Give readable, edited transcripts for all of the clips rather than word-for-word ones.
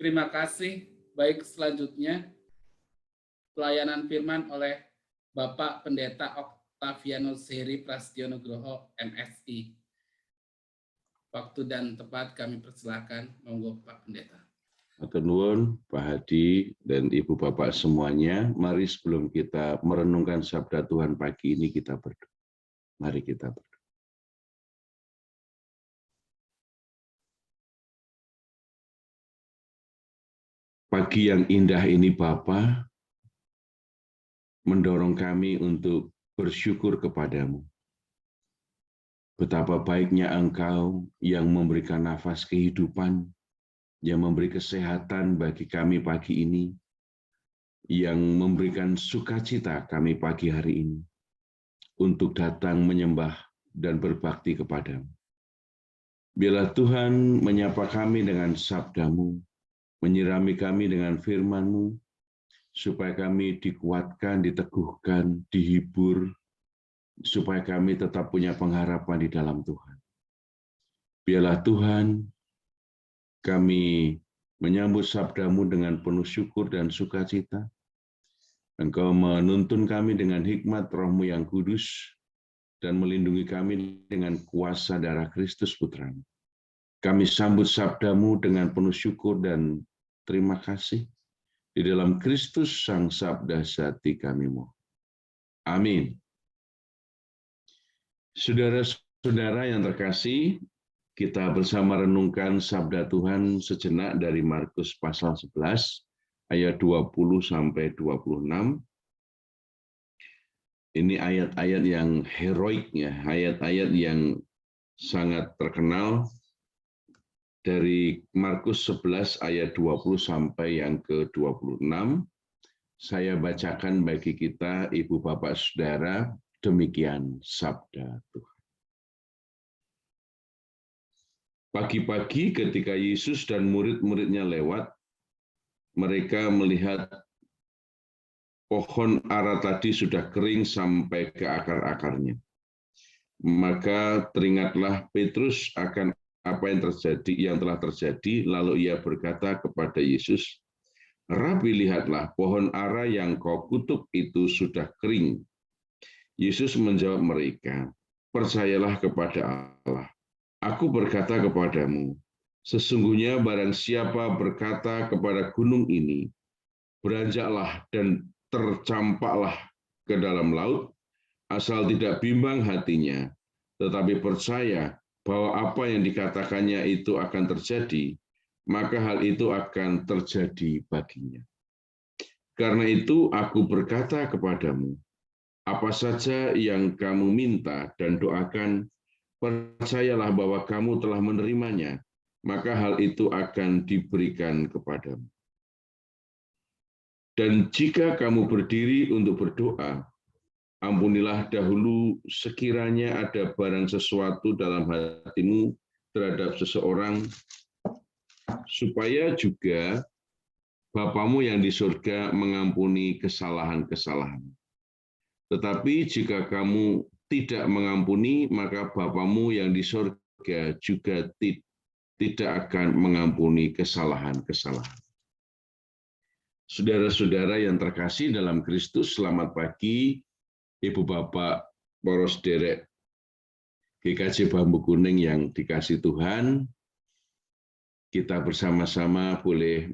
Terima kasih. Baik, selanjutnya pelayanan firman oleh Bapak Pendeta Octavianus Heri Prasetyo Nugroho, MSI. Waktu dan tempat kami persilakan. Monggo Pak Pendeta. Matur nuwun, Pak Hadi dan Ibu Bapak semuanya. Mari sebelum kita merenungkan sabda Tuhan pagi ini kita berdoa. Mari kita berdoa. Pagi yang indah ini Bapa mendorong kami untuk bersyukur kepadamu. Betapa baiknya Engkau yang memberikan nafas kehidupan, yang memberi kesehatan bagi kami pagi ini, yang memberikan sukacita kami pagi hari ini, untuk datang menyembah dan berbakti kepadamu. Biarlah Tuhan menyapa kami dengan sabdamu, menyirami kami dengan firman-Mu, supaya kami dikuatkan, diteguhkan, dihibur, supaya kami tetap punya pengharapan di dalam Tuhan. Biarlah Tuhan, kami menyambut sabda-Mu dengan penuh syukur dan sukacita. Engkau menuntun kami dengan hikmat Roh-Mu yang kudus, dan melindungi kami dengan kuasa darah Kristus Putra-Mu. Kami sambut sabda-Mu dengan penuh syukur dan terima kasih. Di dalam Kristus Sang Sabda Sati kami mohon. Amin. Saudara-saudara yang terkasih, kita bersama renungkan sabda Tuhan sejenak dari Markus pasal 11 ayat 20 sampai 26. Ini ayat-ayat yang heroik ya, ayat-ayat yang sangat terkenal dari Markus 11 ayat 20 sampai yang ke-26. Saya bacakan bagi kita, Ibu Bapak Saudara, demikian sabda Tuhan. Pagi-pagi ketika Yesus dan murid-muridnya lewat, mereka melihat pohon ara tadi sudah kering sampai ke akar-akarnya. Maka teringatlah Petrus akan apa yang telah terjadi, lalu ia berkata kepada Yesus, "Rabi, lihatlah pohon ara yang kau kutuk itu sudah kering." Yesus menjawab mereka, "Percayalah kepada Allah. Aku berkata kepadamu, sesungguhnya barang siapa berkata kepada gunung ini, beranjaklah dan tercampaklah ke dalam laut, asal tidak bimbang hatinya, tetapi percaya bahwa apa yang dikatakannya itu akan terjadi, maka hal itu akan terjadi baginya. Karena itu aku berkata kepadamu, apa saja yang kamu minta dan doakan, percayalah bahwa kamu telah menerimanya, maka hal itu akan diberikan kepadamu. Dan jika kamu berdiri untuk berdoa, ampunilah dahulu sekiranya ada barang sesuatu dalam hatimu terhadap seseorang, supaya juga Bapamu yang di surga mengampuni kesalahan-kesalahan. Tetapi jika kamu tidak mengampuni, maka Bapamu yang di surga juga tidak akan mengampuni kesalahan-kesalahan. Saudara-saudara yang terkasih dalam Kristus, selamat pagi, Ibu Bapak, poros derek GKJ Bambu Kuning yang dikasih Tuhan. Kita bersama-sama boleh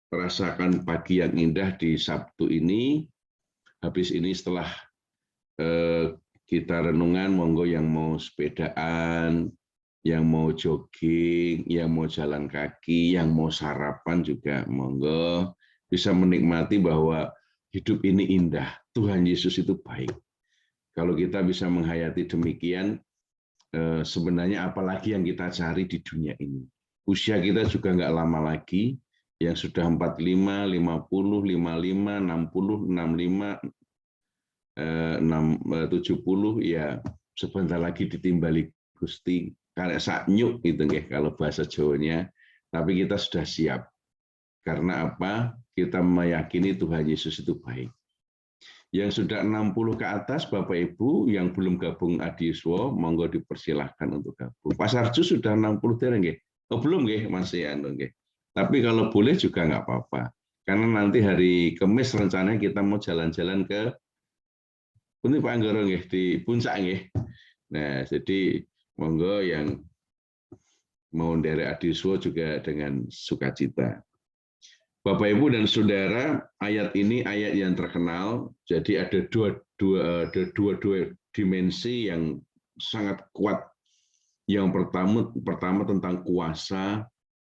merasakan pagi yang indah di Sabtu ini. Habis ini setelah kita renungan, monggo yang mau sepedaan, yang mau jogging, yang mau jalan kaki, yang mau sarapan juga monggo bisa menikmati bahwa hidup ini indah. Tuhan Yesus itu baik. Kalau kita bisa menghayati demikian, sebenarnya apalagi yang kita cari di dunia ini. Usia kita juga nggak lama lagi, yang sudah 45, 50, 55, 60, 65, 70, ya sebentar lagi ditimbali Gusti. Karek saknyuk gitu nggih kalau bahasa Jawanya, tapi kita sudah siap. Karena apa? Kita meyakini Tuhan Yesus itu baik. Yang sudah 60 ke atas Bapak Ibu yang belum gabung Adiswo, monggo dipersilahkan untuk gabung. Pak Sarju sudah 60 dereng nggih? Oh, belum nggih, masih anu nggih. Tapi kalau boleh juga nggak apa-apa. Karena nanti hari Kamis rencananya kita mau jalan-jalan ke Punten Pak Anggoro nggih di Puncak nggih. Nah, jadi monggo yang mau nderek Adiswo juga dengan sukacita. Bapak Ibu dan Saudara, ayat ini ayat yang terkenal. Jadi ada dua dimensi yang sangat kuat. Yang pertama tentang kuasa,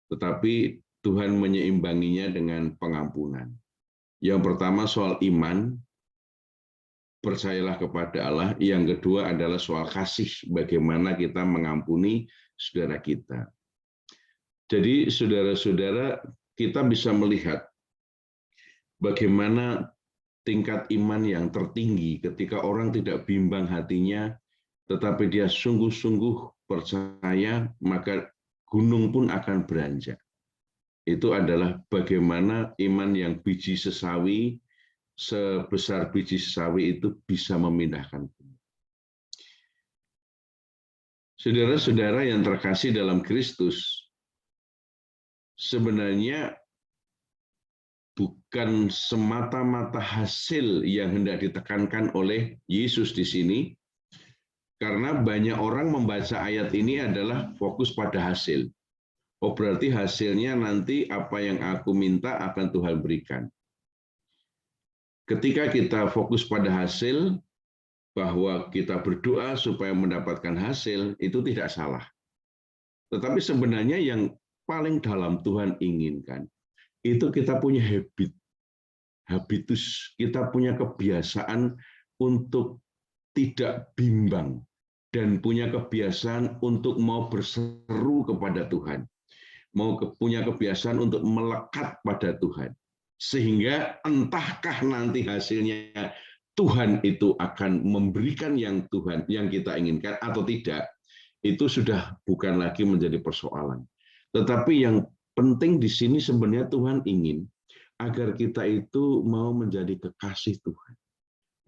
tetapi Tuhan menyeimbanginya dengan pengampunan. Yang pertama soal iman, percayalah kepada Allah. Yang kedua adalah soal kasih, bagaimana kita mengampuni saudara kita. Jadi saudara-saudara, kita bisa melihat bagaimana tingkat iman yang tertinggi ketika orang tidak bimbang hatinya, tetapi dia sungguh-sungguh percaya, maka gunung pun akan beranjak. Itu adalah bagaimana iman yang biji sesawi, sebesar biji sesawi itu bisa memindahkan gunung. Saudara-saudara yang terkasih dalam Kristus, sebenarnya bukan semata-mata hasil yang hendak ditekankan oleh Yesus di sini, karena banyak orang membaca ayat ini adalah fokus pada hasil. Oh, berarti hasilnya nanti apa yang aku minta akan Tuhan berikan. Ketika kita fokus pada hasil, bahwa kita berdoa supaya mendapatkan hasil, itu tidak salah. Tetapi sebenarnya yang paling dalam Tuhan inginkan, itu kita punya habitus, kita punya kebiasaan untuk tidak bimbang, dan punya kebiasaan untuk mau berseru kepada Tuhan. Punya kebiasaan untuk melekat pada Tuhan, sehingga entahkah nanti hasilnya Tuhan itu akan memberikan yang kita inginkan atau tidak, itu sudah bukan lagi menjadi persoalan. Tetapi yang penting di sini sebenarnya Tuhan ingin agar kita itu mau menjadi kekasih Tuhan,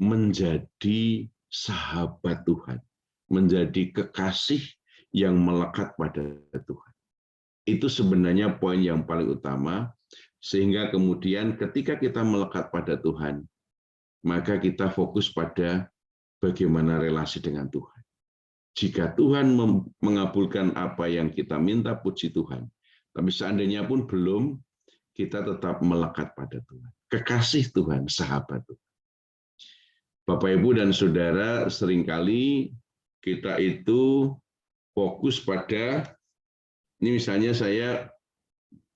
menjadi sahabat Tuhan, menjadi kekasih yang melekat pada Tuhan. Itu sebenarnya poin yang paling utama, sehingga kemudian ketika kita melekat pada Tuhan, maka kita fokus pada bagaimana relasi dengan Tuhan. Jika Tuhan mengabulkan apa yang kita minta, puji Tuhan. Tapi seandainya pun belum, kita tetap melekat pada Tuhan. Kekasih Tuhan, sahabat Tuhan. Bapak, Ibu, dan Saudara, seringkali kita itu fokus pada, ini misalnya saya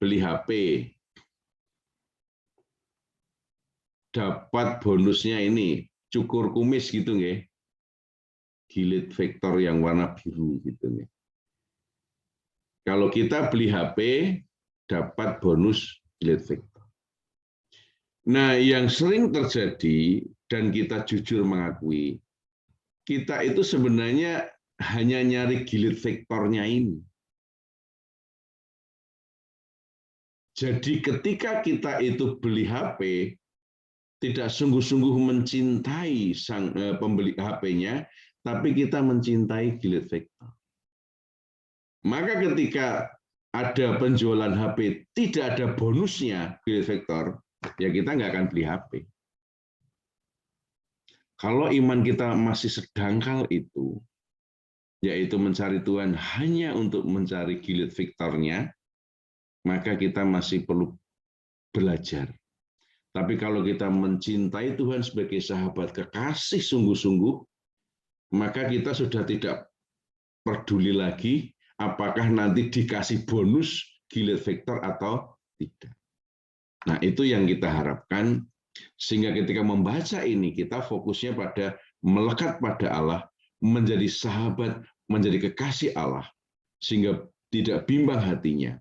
beli HP, dapat bonusnya ini, cukur kumis gitu nggih. Gilet Vector yang warna biru gitu nih. Kalau kita beli HP, dapat bonus Gilet Vector. Nah, yang sering terjadi, dan kita jujur mengakui, kita itu sebenarnya hanya nyari Gilet Vectornya ini. Jadi ketika kita itu beli HP, tidak sungguh-sungguh mencintai sang pembeli HP-nya, tapi kita mencintai Gilet Vector. Maka ketika ada penjualan HP tidak ada bonusnya Gilet Vector, ya kita nggak akan beli HP. Kalau iman kita masih sedangkal itu, yaitu mencari Tuhan hanya untuk mencari Gilet Vectornya, maka kita masih perlu belajar. Tapi kalau kita mencintai Tuhan sebagai sahabat kekasih sungguh-sungguh, maka kita sudah tidak peduli lagi apakah nanti dikasih bonus Gilet Vector atau tidak. Nah, itu yang kita harapkan, sehingga ketika membaca ini kita fokusnya pada melekat pada Allah, menjadi sahabat, menjadi kekasih Allah, sehingga tidak bimbang hatinya.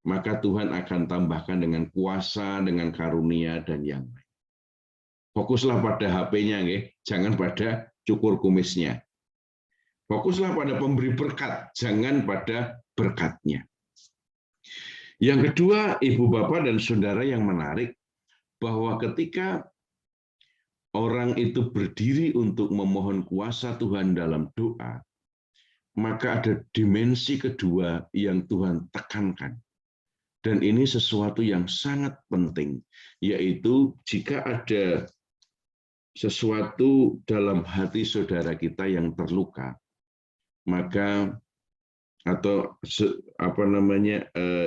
Maka Tuhan akan tambahkan dengan kuasa, dengan karunia, dan yang lain. Fokuslah pada HP-nya, jangan pada cukur kumisnya. Fokuslah pada pemberi berkat, jangan pada berkatnya. Yang kedua, Ibu, Bapak, dan Saudara, yang menarik, bahwa ketika orang itu berdiri untuk memohon kuasa Tuhan dalam doa, maka ada dimensi kedua yang Tuhan tekankan. Dan ini sesuatu yang sangat penting, yaitu jika ada sesuatu dalam hati saudara kita yang terluka, maka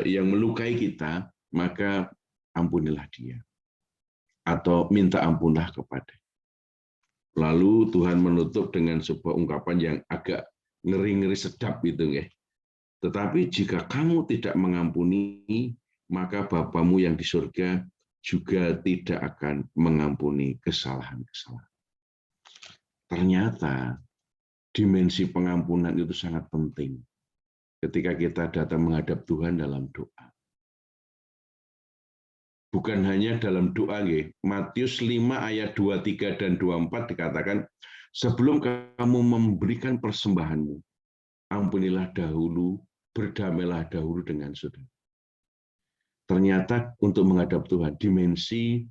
yang melukai kita, maka ampunilah dia atau minta ampunlah kepada. Lalu Tuhan menutup dengan sebuah ungkapan yang agak ngeri-ngeri sedap gitu, ya. Tetapi jika kamu tidak mengampuni, maka Bapamu yang di surga juga tidak akan mengampuni kesalahan-kesalahan. Ternyata dimensi pengampunan itu sangat penting ketika kita datang menghadap Tuhan dalam doa. Bukan hanya dalam doa, Matius 5 ayat 23 dan 24 dikatakan, sebelum kamu memberikan persembahanmu, ampunilah dahulu, berdamailah dahulu dengan saudara. Ternyata untuk menghadap Tuhan, dimensi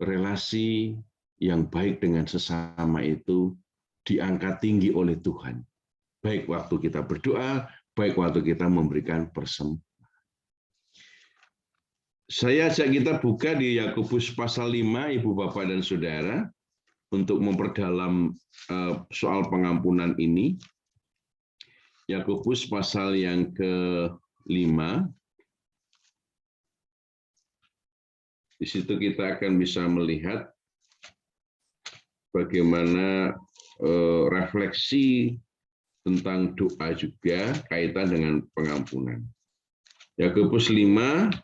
relasi yang baik dengan sesama itu diangkat tinggi oleh Tuhan. Baik waktu kita berdoa, baik waktu kita memberikan persembahan. Saya ajak kita buka di Yakobus pasal 5, Ibu, Bapak, dan Saudara, untuk memperdalam soal pengampunan ini. Yakobus pasal yang ke 5. Di situ kita akan bisa melihat bagaimana refleksi tentang doa juga kaitan dengan pengampunan. Yakobus 5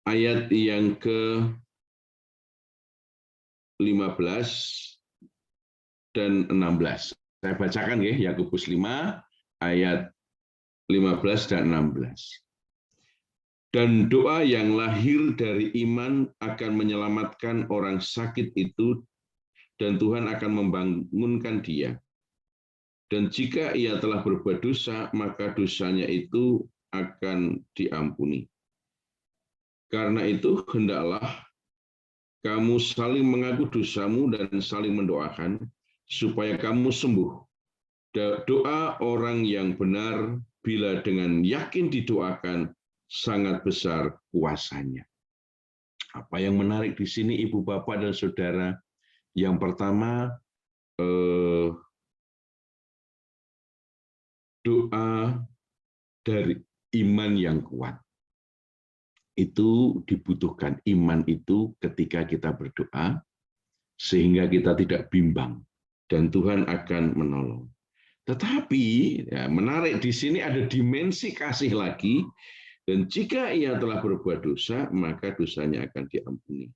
ayat yang ke-15 dan 16. Saya bacakan ya, Yakobus 5 ayat 15 dan 16. Dan doa yang lahir dari iman akan menyelamatkan orang sakit itu, dan Tuhan akan membangunkan dia. Dan jika ia telah berbuat dosa, maka dosanya itu akan diampuni. Karena itu, hendaklah kamu saling mengaku dosamu dan saling mendoakan, supaya kamu sembuh. Doa orang yang benar, bila dengan yakin didoakan, sangat besar kuasanya. Apa yang menarik di sini, Ibu, Bapak, dan Saudara? Yang pertama, doa dari iman yang kuat. Itu dibutuhkan. Iman itu ketika kita berdoa, sehingga kita tidak bimbang, dan Tuhan akan menolong. Tetapi ya, menarik di sini ada dimensi kasih lagi, dan jika ia telah berbuat dosa, maka dosanya akan diampuni.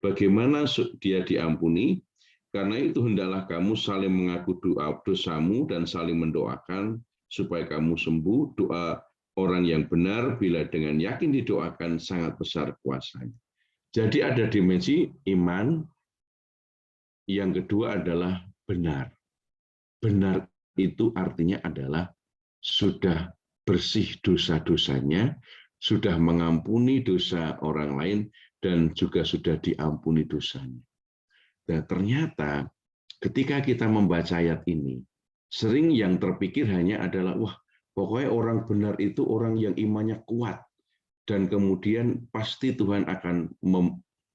Bagaimana dia diampuni? Karena itu hendaklah kamu saling mengaku dosamu dan saling mendoakan supaya kamu sembuh. Doa orang yang benar bila dengan yakin didoakan sangat besar kuasanya. Jadi ada dimensi iman. Yang kedua adalah benar. Benar itu artinya adalah sudah bersih dosa-dosanya, sudah mengampuni dosa orang lain, dan juga sudah diampuni dosanya. Dan ternyata ketika kita membaca ayat ini, sering yang terpikir hanya adalah, wah, pokoknya orang benar itu orang yang imannya kuat, dan kemudian pasti Tuhan akan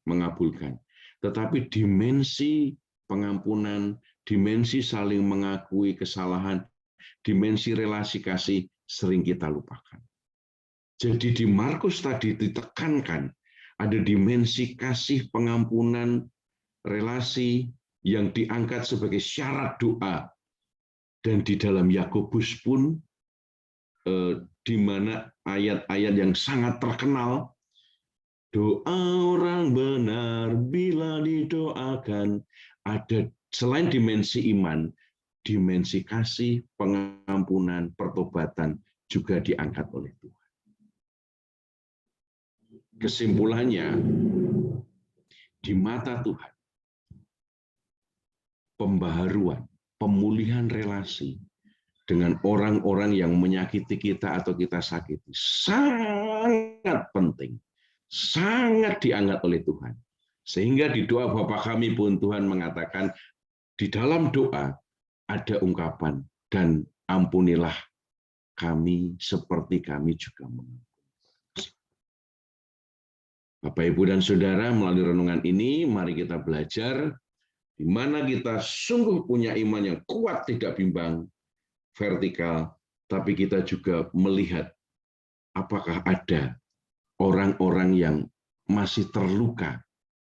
mengabulkan. Tetapi dimensi pengampunan, dimensi saling mengakui kesalahan, dimensi relasi kasih sering kita lupakan. Jadi di Markus tadi ditekankan ada dimensi kasih, pengampunan, relasi yang diangkat sebagai syarat doa. Dan di dalam Yakobus pun di mana ayat-ayat yang sangat terkenal, doa orang benar bila didoakan, ada selain dimensi iman, dimensi kasih, pengampunan, pertobatan juga diangkat oleh Tuhan. Kesimpulannya, di mata Tuhan, pembaharuan, pemulihan relasi dengan orang-orang yang menyakiti kita atau kita sakiti sangat penting, sangat diangkat oleh Tuhan. Sehingga di doa Bapa kami pun Tuhan mengatakan, di dalam doa ada ungkapan, dan ampunilah kami seperti kami juga mengampuni. Bapak, Ibu, dan Saudara, melalui renungan ini, mari kita belajar di mana kita sungguh punya iman yang kuat, tidak bimbang, vertikal, tapi kita juga melihat apakah ada orang-orang yang masih terluka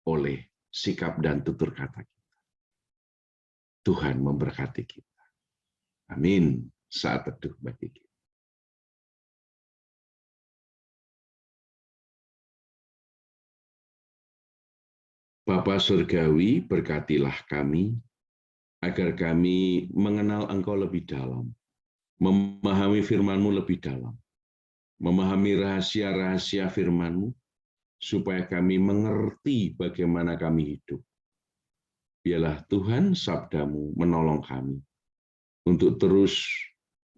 oleh sikap dan tutur kata kita. Tuhan memberkati kita. Amin. Saat teduh bagi kita. Bapa Surgawi, berkatilah kami, agar kami mengenal Engkau lebih dalam, memahami firman-Mu lebih dalam, memahami rahasia-rahasia firman-Mu, supaya kami mengerti bagaimana kami hidup. Biarlah Tuhan sabda-Mu menolong kami untuk terus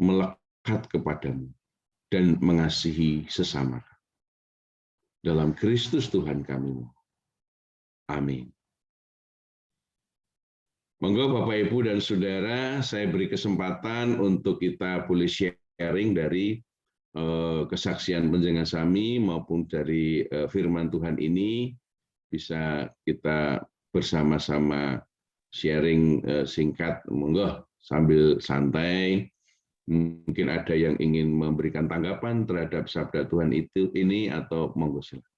melekat kepadamu dan mengasihi sesama. Dalam Kristus Tuhan kami. Amin. Monggo Bapak, Ibu, dan Saudara, saya beri kesempatan untuk kita boleh sharing dari kesaksian Panjenengan sami maupun dari firman Tuhan ini, bisa kita bersama-sama sharing singkat, monggo sambil santai. Mungkin ada yang ingin memberikan tanggapan terhadap sabda Tuhan ini atau monggo silakan.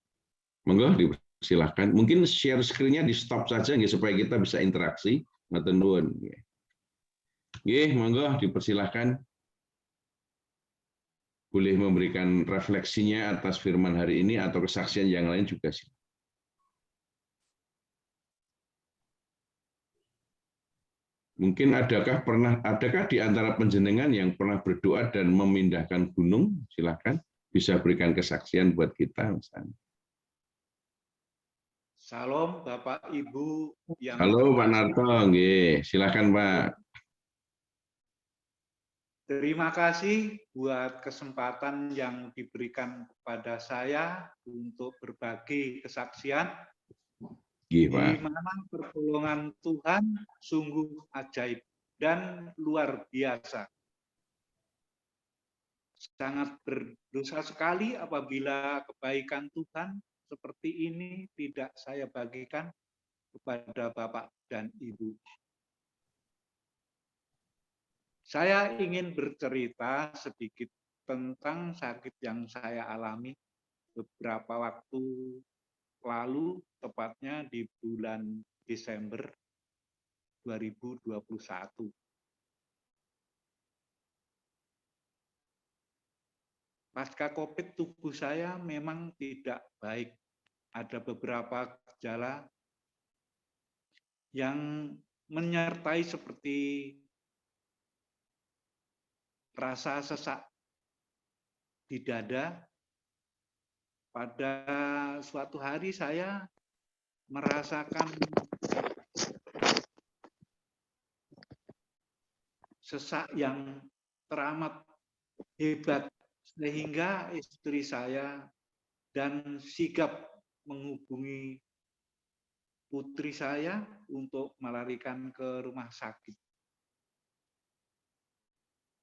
Monggo dipersilahkan. Mungkin share screen-nya di stop saja nggih supaya kita bisa interaksi. Matur nuwun. Nggih, monggo dipersilahkan. Boleh memberikan refleksinya atas firman hari ini atau kesaksian yang lain juga sih. Mungkin adakah di antara panjenengan yang pernah berdoa dan memindahkan gunung? Silakan, bisa berikan kesaksian buat kita misalnya. Salam Bapak Ibu yang Halo Pak terkasih. Narto, nggih, silakan Pak. Terima kasih buat kesempatan yang diberikan kepada saya untuk berbagi kesaksian. Nggih, Di Pak. mana pertolongan Tuhan sungguh ajaib dan luar biasa. Sangat berdosa sekali apabila kebaikan Tuhan seperti ini tidak saya bagikan kepada Bapak dan Ibu. Saya ingin bercerita sedikit tentang sakit yang saya alami beberapa waktu lalu, tepatnya di bulan Desember 2021. Pasca COVID tubuh saya memang tidak baik. Ada beberapa gejala yang menyertai seperti rasa sesak di dada. Pada suatu hari saya merasakan sesak yang teramat hebat, sehingga istri saya dan sigap menghubungi putri saya untuk melarikan ke rumah sakit.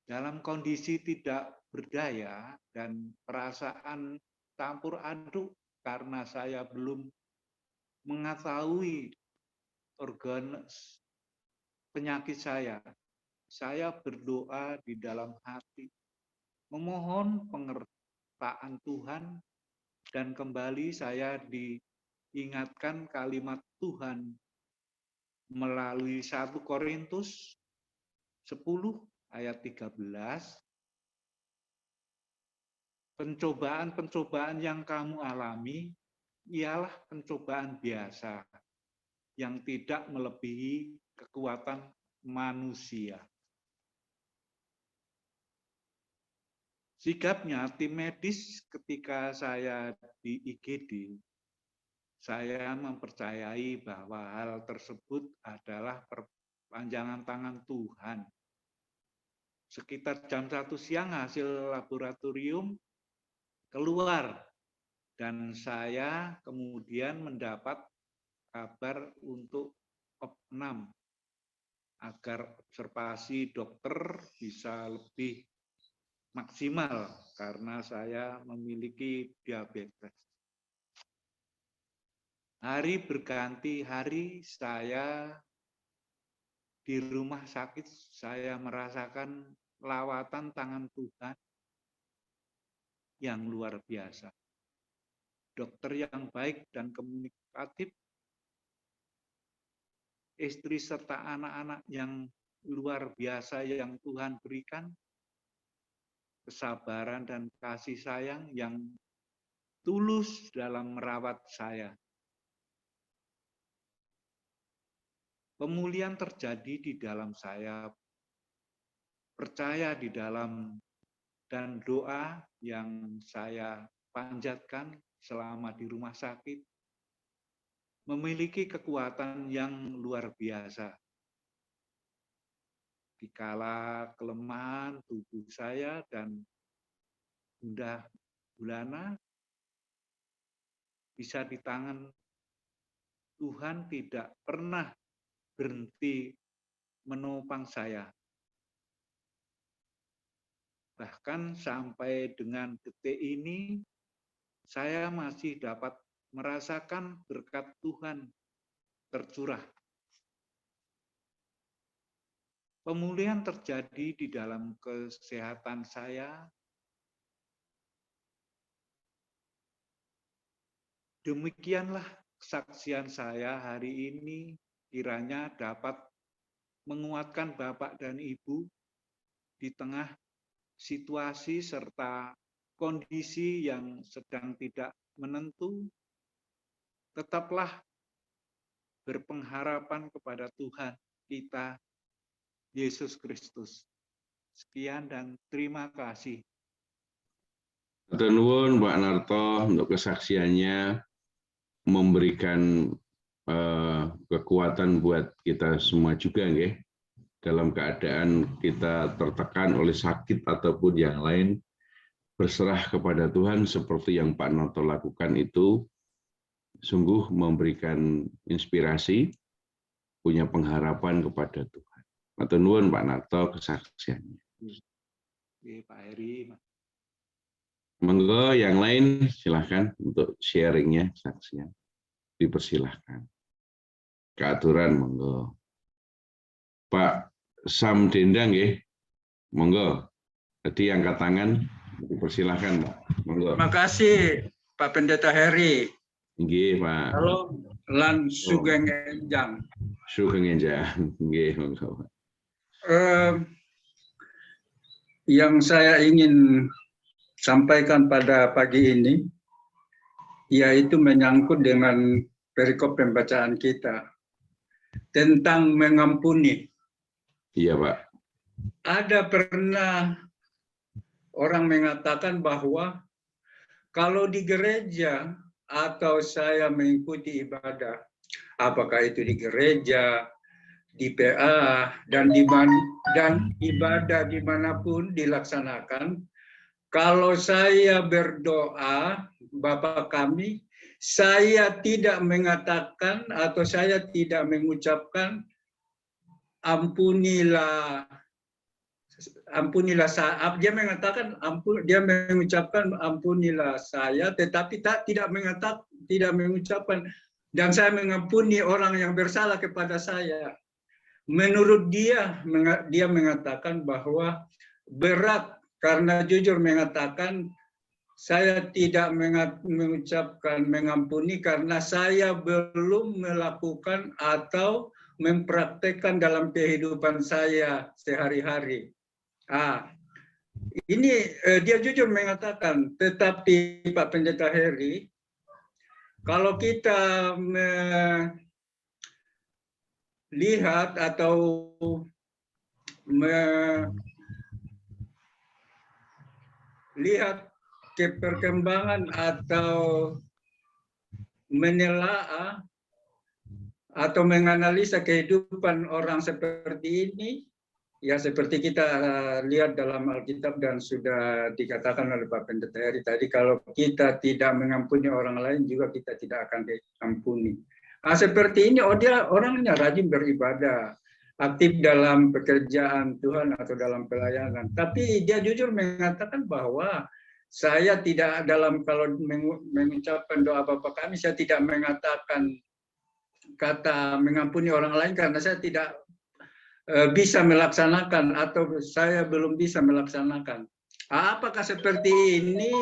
Dalam kondisi tidak berdaya dan perasaan campur aduk karena saya belum mengetahui organ penyakit saya berdoa di dalam hati, memohon pengertaan Tuhan, dan kembali saya diingatkan kalimat Tuhan melalui 1 Korintus 10 ayat 13, pencobaan-pencobaan yang kamu alami ialah pencobaan biasa yang tidak melebihi kekuatan manusia. Sigapnya tim medis ketika saya di IGD, saya mempercayai bahwa hal tersebut adalah perpanjangan tangan Tuhan. Sekitar jam 1 siang hasil laboratorium keluar dan saya kemudian mendapat kabar untuk opnam agar observasi dokter bisa lebih maksimal karena saya memiliki diabetes. Hari berganti hari saya di rumah sakit, saya merasakan lawatan tangan Tuhan yang luar biasa. Dokter yang baik dan komunikatif, istri serta anak-anak yang luar biasa yang Tuhan berikan, kesabaran dan kasih sayang yang tulus dalam merawat saya. Pemulihan terjadi di dalam saya, percaya di dalam, dan doa yang saya panjatkan selama di rumah sakit memiliki kekuatan yang luar biasa. Dikala kelemahan tubuh saya dan gundah gulana, bisa di tangan Tuhan tidak pernah berhenti menopang saya. Bahkan sampai dengan detik ini, saya masih dapat merasakan berkat Tuhan tercurah. pemulihan terjadi di dalam kesehatan saya. Demikianlah kesaksian saya hari ini, kiranya dapat menguatkan Bapak dan Ibu di tengah situasi serta kondisi yang sedang tidak menentu. Tetaplah berpengharapan kepada Tuhan kita, Yesus Kristus. Sekian dan terima kasih. Hatur nuwun Pak Narto untuk kesaksiannya, memberikan kekuatan buat kita semua juga, nggih. Dalam keadaan kita tertekan oleh sakit ataupun yang lain, berserah kepada Tuhan seperti yang Pak Narto lakukan itu sungguh memberikan inspirasi, punya pengharapan kepada Tuhan. Hatur nuwun Pak Narto kesaksiannya. Pak Heri. Monggo yang lain silahkan untuk sharingnya, kesaksian. Dipersilahkan. Keaturan monggo. Pak Sam Dendang nggih. Monggo. Tadi angkat tangan, dipersilahkan Pak. Monggo. Terima kasih Pak Pendeta Heri. Nggih, Pak. Halo, lan Sugeng Enjang. Sugeng Enjang. Nggih, monggo. Yang saya ingin sampaikan pada pagi ini, yaitu menyangkut dengan perikop pembacaan kita tentang mengampuni. Iya, Pak. Ada pernah orang mengatakan bahwa kalau di gereja atau saya mengikuti ibadah, apakah itu di gereja, di PA, dan ibadah dimanapun dilaksanakan, kalau saya berdoa, Bapa kami, saya tidak mengatakan atau saya tidak mengucapkan ampunilah saya. Dia mengatakan dia mengucapkan ampunilah saya, tetapi tidak mengucapkan dan saya mengampuni orang yang bersalah kepada saya. Menurut dia mengatakan bahwa berat, karena jujur mengatakan saya tidak mengucapkan mengampuni karena saya belum melakukan atau mempraktekkan dalam kehidupan saya sehari-hari. Ini dia jujur mengatakan, tetapi Pak Pendeta Heri, kalau kita melihat atau melihat perkembangan atau menelaah atau menganalisa kehidupan orang seperti ini, ya seperti kita lihat dalam Alkitab dan sudah dikatakan oleh Pak Pendeta Heri tadi, kalau kita tidak mengampuni orang lain juga kita tidak akan diampuni. Seperti ini, dia orangnya rajin beribadah, aktif dalam pekerjaan Tuhan atau dalam pelayanan. Tapi dia jujur mengatakan bahwa saya tidak kalau mengucapkan doa Bapa kami, saya tidak mengatakan kata mengampuni orang lain karena saya tidak bisa melaksanakan atau saya belum bisa melaksanakan. Apakah seperti ini,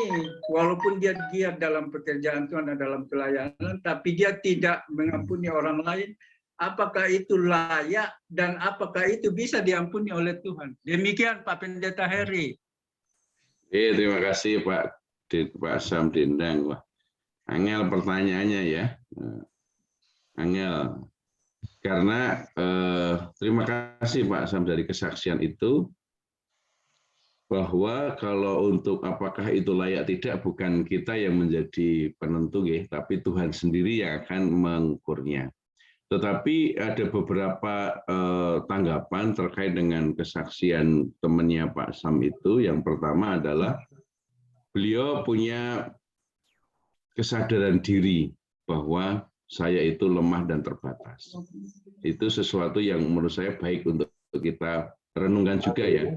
walaupun dia giat dalam pekerjaan Tuhan dan dalam pelayanan, tapi dia tidak mengampuni orang lain, apakah itu layak dan apakah itu bisa diampuni oleh Tuhan? Demikian Pak Pendeta Heri. Terima kasih Pak Sam Dendang. Wah, angel pertanyaannya ya. Angel. Karena terima kasih Pak Sam dari kesaksian itu, bahwa kalau untuk apakah itu layak tidak bukan kita yang menjadi penentu, tapi Tuhan sendiri yang akan mengukurnya. Tetapi ada beberapa tanggapan terkait dengan kesaksian temannya Pak Sam itu. Yang pertama adalah beliau punya kesadaran diri bahwa saya itu lemah dan terbatas. Itu sesuatu yang menurut saya baik untuk kita renungkan juga ya.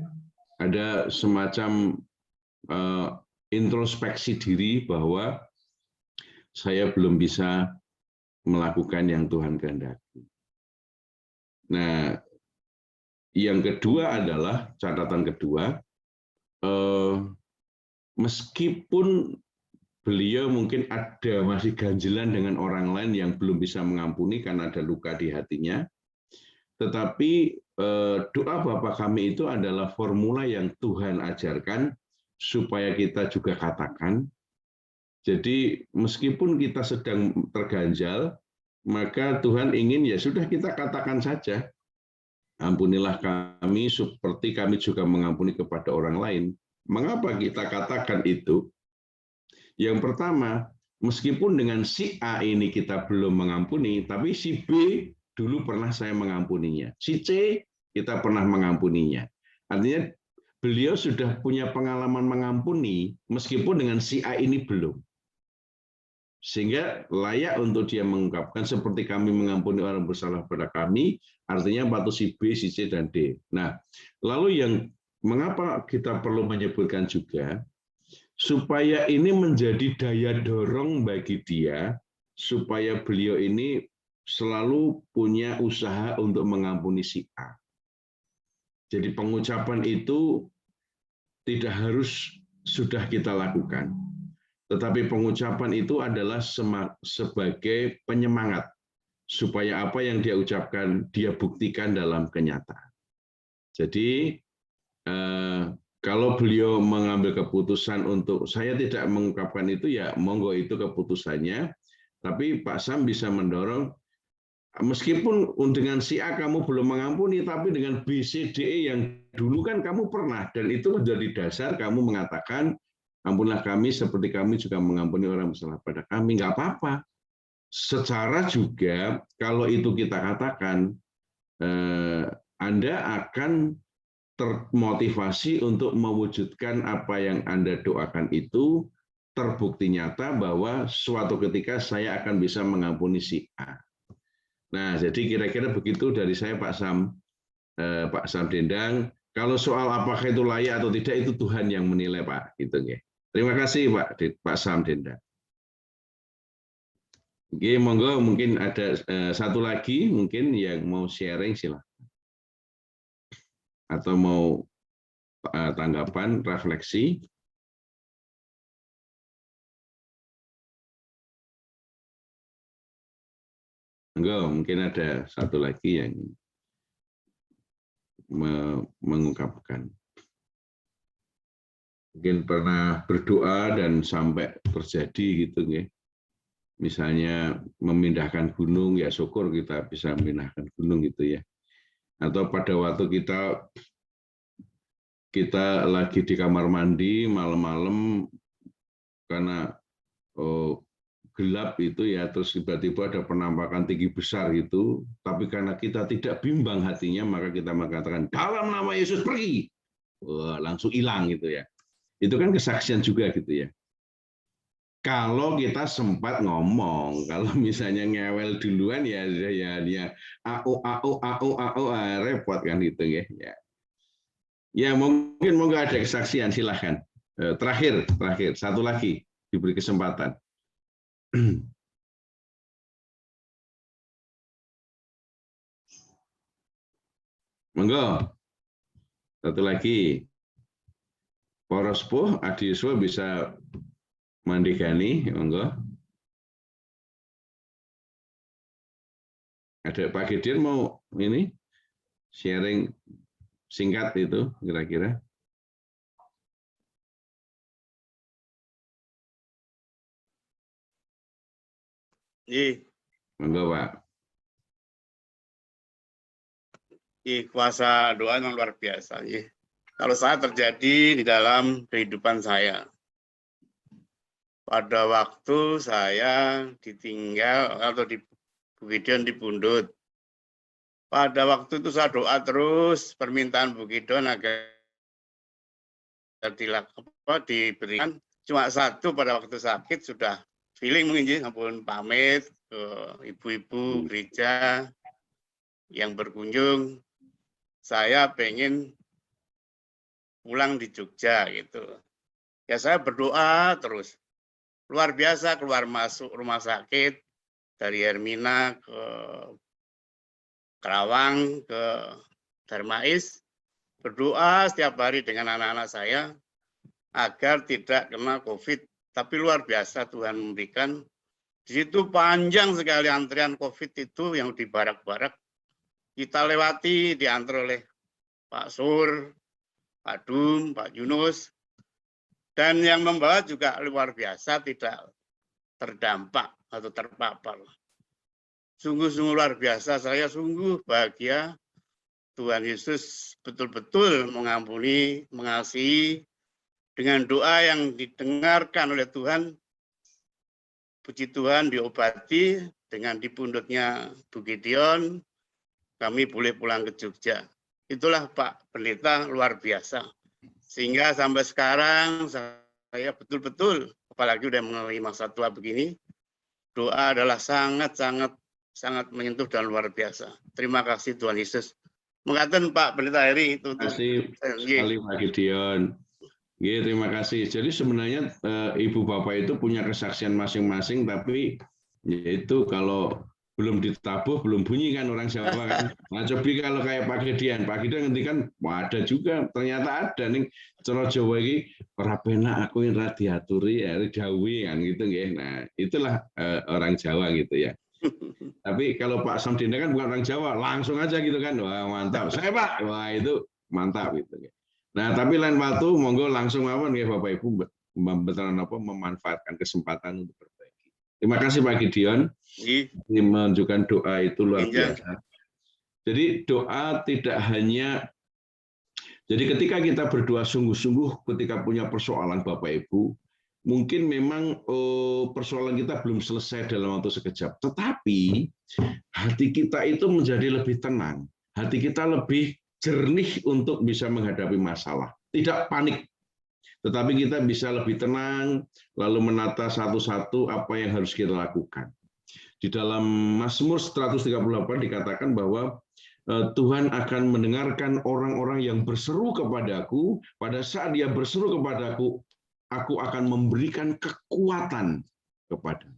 Ada semacam introspeksi diri bahwa saya belum bisa melakukan yang Tuhan kehendaki. Nah, Yang kedua adalah, catatan kedua, meskipun beliau mungkin ada masih ganjilan dengan orang lain yang belum bisa mengampuni karena ada luka di hatinya, tetapi doa Bapa kami itu adalah formula yang Tuhan ajarkan supaya kita juga katakan. Jadi meskipun kita sedang terganjal, maka Tuhan ingin ya sudah kita katakan saja. Ampunilah kami seperti kami juga mengampuni kepada orang lain. Mengapa kita katakan itu? Yang pertama, meskipun dengan si A ini kita belum mengampuni, tapi si B dulu pernah saya mengampuninya. Si C kita pernah mengampuninya. Artinya beliau sudah punya pengalaman mengampuni, meskipun dengan si A ini belum. Sehingga layak untuk dia mengungkapkan seperti kami mengampuni orang bersalah pada kami, artinya waktu si B, si C, dan D. Nah, lalu yang mengapa kita perlu menyebutkan juga, supaya ini menjadi daya dorong bagi dia, supaya beliau ini selalu punya usaha untuk mengampuni si A. Jadi pengucapan itu tidak harus sudah kita lakukan. Tetapi pengucapan itu adalah sebagai penyemangat supaya apa yang dia ucapkan dia buktikan dalam kenyataan. Jadi kalau beliau mengambil keputusan untuk saya tidak mengungkapkan itu, ya monggo itu keputusannya. Tapi Pak Sam bisa mendorong, meskipun dengan si A kamu belum mengampuni, tapi dengan B, C, D, E yang dulu kan kamu pernah, dan itu menjadi dasar kamu mengatakan, ampunilah kami seperti kami juga mengampuni orang bersalah pada kami. Nggak apa-apa. Secara juga kalau itu kita katakan, Anda akan termotivasi untuk mewujudkan apa yang Anda doakan itu terbukti nyata bahwa suatu ketika saya akan bisa mengampuni si A. Nah, jadi kira-kira begitu dari saya Pak Sam Dendang. Kalau soal apakah itu layak atau tidak itu Tuhan yang menilai Pak. Gitu ya. Terima kasih Pak Sam Dendang. Oke, monggo mungkin ada satu lagi mungkin yang mau sharing silahkan. Atau mau tanggapan, refleksi. Monggo, mungkin ada satu lagi yang mengungkapkan. Mungkin pernah berdoa dan sampai terjadi gitu ya. Misalnya memindahkan gunung, ya syukur kita bisa memindahkan gunung gitu ya. Atau pada waktu kita lagi di kamar mandi malam-malam karena gelap itu ya, terus tiba-tiba ada penampakan tinggi besar gitu, tapi karena kita tidak bimbang hatinya, maka kita mengatakan dalam nama Yesus pergi. Wah, langsung hilang gitu ya. Itu kan kesaksian juga gitu ya. Kalau kita sempat ngomong, kalau misalnya ngewel duluan ya repot kan gitu ya. Ya mungkin ada kesaksian, silahkan. Terakhir satu lagi diberi kesempatan. Monggo. Satu lagi. Porospo, Adi Yuswa bisa mandigani, monggo. Ada Pak Gideon mau ini sharing singkat itu kira-kira. Iya. Monggo Pak. Iya, kuasa doa yang luar biasa. Iya. Kalau saya terjadi di dalam kehidupan saya. Pada waktu saya ditinggal atau di Bu Gideon dipundut. Pada waktu itu saya doa terus permintaan Bu Gideon agar diberikan cuma satu pada waktu sakit sudah feeling mungkin ampun pamit ke ibu-ibu gereja yang berkunjung. Saya pengen pulang di Jogja gitu. Ya saya berdoa terus. Luar biasa keluar masuk rumah sakit dari Hermina ke Kerawang ke Darmais berdoa setiap hari dengan anak-anak saya agar tidak kena COVID. Tapi luar biasa Tuhan memberikan. Di situ panjang sekali antrian COVID itu yang di barak-barak. Kita lewati, diantar oleh Pak Sur, Pak Dum, Pak Yunus. Dan yang membawa juga luar biasa, tidak terdampak atau terpapar. Sungguh-sungguh luar biasa, saya sungguh bahagia. Tuhan Yesus betul-betul mengampuni, mengasihi, dengan doa yang didengarkan oleh Tuhan. Puji Tuhan, diobati dengan dipundutnya Bu Gideon, kami boleh pulang ke Jogja. Itulah Pak Pendeta, luar biasa. Sehingga sampai sekarang saya betul-betul, apalagi udah mengalami masa tua begini, doa adalah sangat menyentuh dan luar biasa. Terima kasih Tuhan Yesus. Mengaten Pak Pendeta Heri itu. Terima kasih sekali Pak Gideon. Terima kasih. Jadi sebenarnya Ibu Bapak itu punya kesaksian masing-masing, tapi yaitu kalau belum ditabuh belum bunyi kan orang Jawa kan. Nah coba kalau kayak Pak Gideon ngendikan ada juga, ternyata ada nih cara Jawa ini ora penak aku yang diaturi ya dawuhi kan gitu nggih. Nah itulah orang Jawa gitu ya. Tapi kalau Pak Samdina kan bukan orang Jawa, langsung aja gitu kan, wah mantap. Saya Pak, wah itu mantap gitu. Nah tapi lain waktu monggo langsung mawon ya Bapak Ibu memanfaatkan kesempatan untuk berbagi. Terima kasih Pak Gideon. Ini menunjukkan doa itu luar biasa. Jadi doa tidak hanya, jadi ketika kita berdoa sungguh-sungguh ketika punya persoalan Bapak Ibu, mungkin memang persoalan kita belum selesai dalam waktu sekejap. Tetapi hati kita itu menjadi lebih tenang. Hati kita lebih jernih untuk bisa menghadapi masalah. Tidak panik. Tetapi kita bisa lebih tenang, lalu menata satu-satu apa yang harus kita lakukan. Di dalam Mazmur 138 dikatakan bahwa Tuhan akan mendengarkan orang-orang yang berseru kepadaku. Pada saat dia berseru kepadaku, aku akan memberikan kekuatan kepada.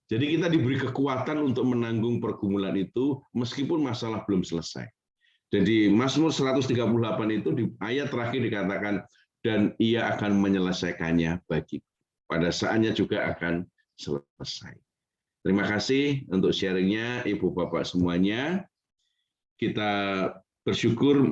Jadi kita diberi kekuatan untuk menanggung pergumulan itu meskipun masalah belum selesai. Jadi Mazmur 138 itu di ayat terakhir dikatakan, dan ia akan menyelesaikannya bagi. Pada saatnya juga akan selesai. Terima kasih untuk sharingnya Ibu Bapak semuanya. Kita bersyukur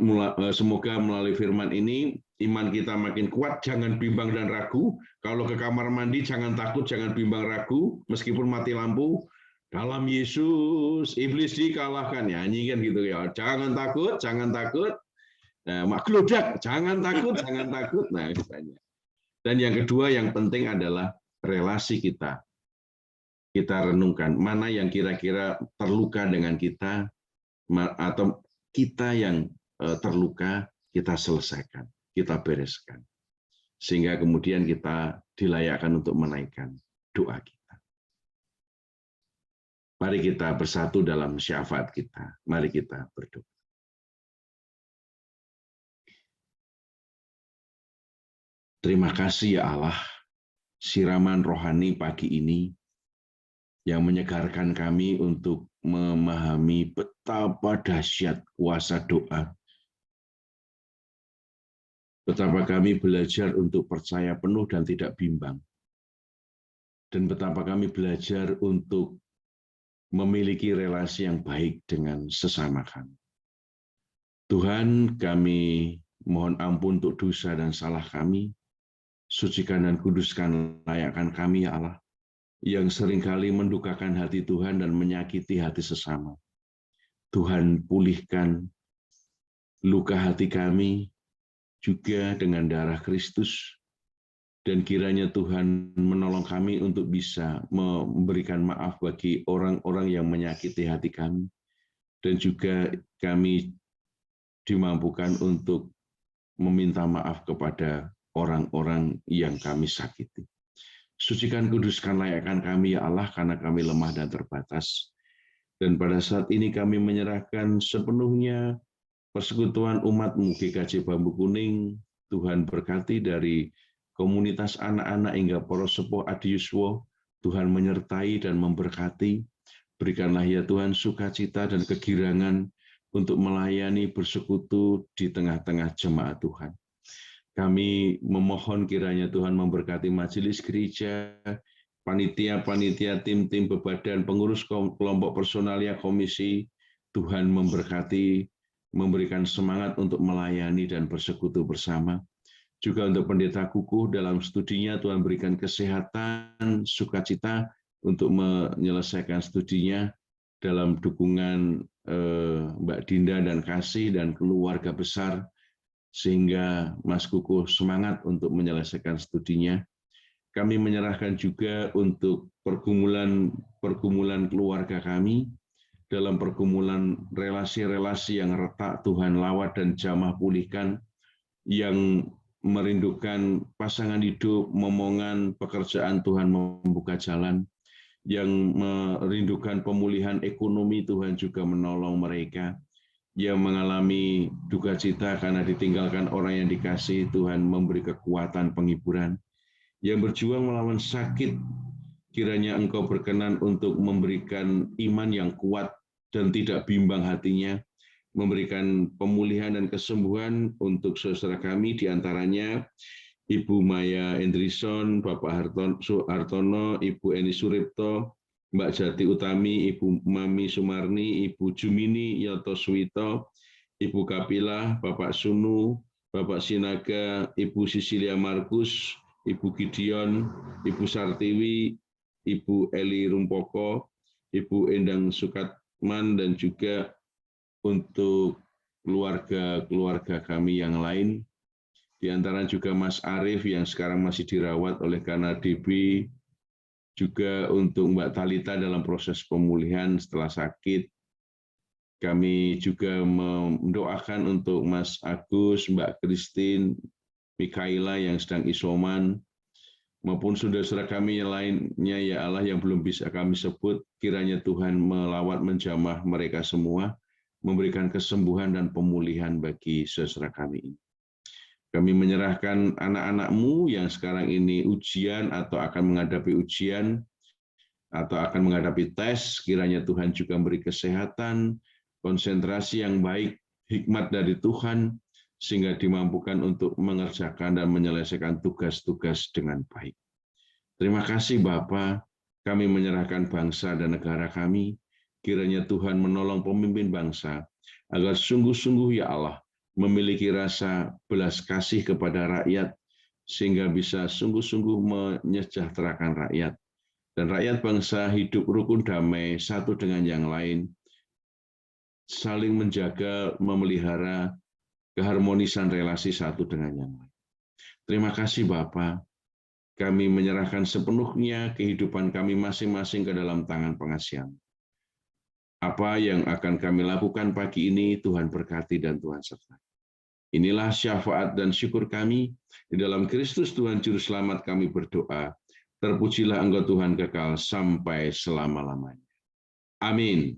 semoga melalui firman ini iman kita makin kuat, jangan bimbang dan ragu. Kalau ke kamar mandi jangan takut, jangan bimbang ragu, meskipun mati lampu, dalam Yesus iblis dikalahkan, nyanyi kan gitu ya. Jangan takut, jangan takut. Nah, makludak, jangan takut, jangan takut. Nah, misalnya. Dan yang kedua yang penting adalah relasi kita. Kita renungkan mana yang kira-kira terluka dengan kita atau kita yang terluka, kita selesaikan, kita bereskan. Sehingga kemudian kita dilayakkan untuk menaikkan doa kita. Mari kita bersatu dalam syafaat kita. Mari kita berdoa. Terima kasih ya Allah, siraman rohani pagi ini yang menyegarkan kami untuk memahami betapa dahsyat kuasa doa. Betapa kami belajar untuk percaya penuh dan tidak bimbang. Dan betapa kami belajar untuk memiliki relasi yang baik dengan sesama kami. Tuhan, kami mohon ampun untuk dosa dan salah kami. Sucikan dan kuduskan layakkan kami, ya Allah, yang seringkali mendukakan hati Tuhan dan menyakiti hati sesama. Tuhan, pulihkan luka hati kami juga dengan darah Kristus, dan kiranya Tuhan menolong kami untuk bisa memberikan maaf bagi orang-orang yang menyakiti hati kami, dan juga kami dimampukan untuk meminta maaf kepada orang-orang yang kami sakiti. Sucikan, kuduskan, layakkan kami, ya Allah, karena kami lemah dan terbatas. Dan pada saat ini kami menyerahkan sepenuhnya persekutuan umat-Mu GKJ Bambu Kuning. Tuhan berkati dari komunitas anak-anak hingga para sepuh adiuswa. Tuhan menyertai dan memberkati. Berikanlah ya Tuhan sukacita dan kegirangan untuk melayani bersekutu di tengah-tengah jemaat Tuhan. Kami memohon kiranya Tuhan memberkati majelis gereja, panitia-panitia, tim-tim bebadan, pengurus kelompok personalia komisi. Tuhan memberkati, memberikan semangat untuk melayani dan bersekutu bersama. Juga untuk pendeta Kukuh dalam studinya, Tuhan berikan kesehatan, sukacita untuk menyelesaikan studinya dalam dukungan Mbak Dinda dan Kasih dan keluarga besar, sehingga Mas Kukuh semangat untuk menyelesaikan studinya. Kami menyerahkan juga untuk pergumulan keluarga kami, dalam pergumulan relasi-relasi yang retak, Tuhan lawat dan jamah pulihkan, yang merindukan pasangan hidup, momongan pekerjaan, Tuhan membuka jalan, yang merindukan pemulihan ekonomi, Tuhan juga menolong mereka, yang mengalami duka cita karena ditinggalkan orang yang dikasih, Tuhan memberi kekuatan penghiburan, yang berjuang melawan sakit, kiranya Engkau berkenan untuk memberikan iman yang kuat dan tidak bimbang hatinya, memberikan pemulihan dan kesembuhan untuk saudara kami, diantaranya Ibu Maya Endrison, Bapak Hartono, Ibu Eni Suripto, Mbak Jati Utami, Ibu Mami Sumarni, Ibu Jumini Yoto Suwito, Ibu Kapila, Bapak Sunu, Bapak Sinaga, Ibu Sisilia Markus, Ibu Gideon, Ibu Sartiwi, Ibu Eli Rumpoko, Ibu Endang Sukatman, dan juga untuk keluarga-keluarga kami yang lain, di antara juga Mas Arief yang sekarang masih dirawat oleh karena DB, juga untuk Mbak Talita dalam proses pemulihan setelah sakit. Kami juga mendoakan untuk Mas Agus, Mbak Christine, Mikaela yang sedang isoman, maupun saudara-saudara kami yang lainnya, ya Allah, yang belum bisa kami sebut, kiranya Tuhan melawat menjamah mereka semua, memberikan kesembuhan dan pemulihan bagi saudara kami ini. Kami menyerahkan anak-anak-Mu yang sekarang ini ujian atau akan menghadapi ujian atau akan menghadapi tes, kiranya Tuhan juga memberi kesehatan, konsentrasi yang baik, hikmat dari Tuhan, sehingga dimampukan untuk mengerjakan dan menyelesaikan tugas-tugas dengan baik. Terima kasih Bapa, kami menyerahkan bangsa dan negara kami, kiranya Tuhan menolong pemimpin bangsa, agar sungguh-sungguh ya Allah, memiliki rasa belas kasih kepada rakyat, sehingga bisa sungguh-sungguh menyejahterakan rakyat. Dan rakyat bangsa hidup rukun damai satu dengan yang lain, saling menjaga, memelihara keharmonisan relasi satu dengan yang lain. Terima kasih Bapa, kami menyerahkan sepenuhnya kehidupan kami masing-masing ke dalam tangan pengasihan. Apa yang akan kami lakukan pagi ini, Tuhan berkati dan Tuhan sertai. Inilah syafaat dan syukur kami, di dalam Kristus Tuhan Juru Selamat kami berdoa. Terpujilah Engkau Tuhan kekal sampai selama-lamanya. Amin.